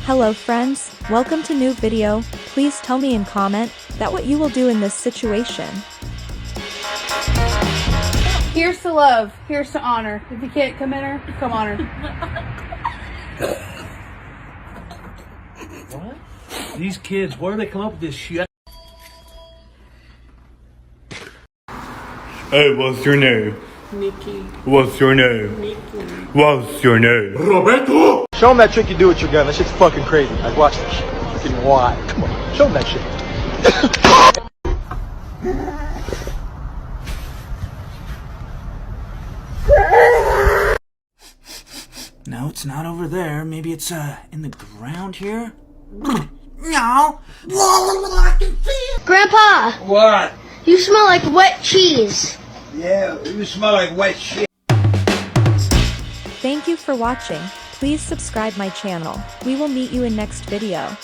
Hello friends, welcome to new video. Please tell me in comment that what you will do in this situation. Here's to love, here's to honor. If you can't come in her, come on her. What? These kids, where do they come up with this shit? Hey, what's your name? Nikki. What's your name? Nikki. What's your name? Roberto! Show them that trick you do with your gun. That shit's fucking crazy. Like, watch that shit. Fucking wild. Come on. Show them that shit. No, it's not over there. Maybe it's in the ground here. No. Grandpa, What? you smell like wet cheese. Yeah, you smell like wet shit. Thank you for watching. Please subscribe my channel. We will meet you in next video.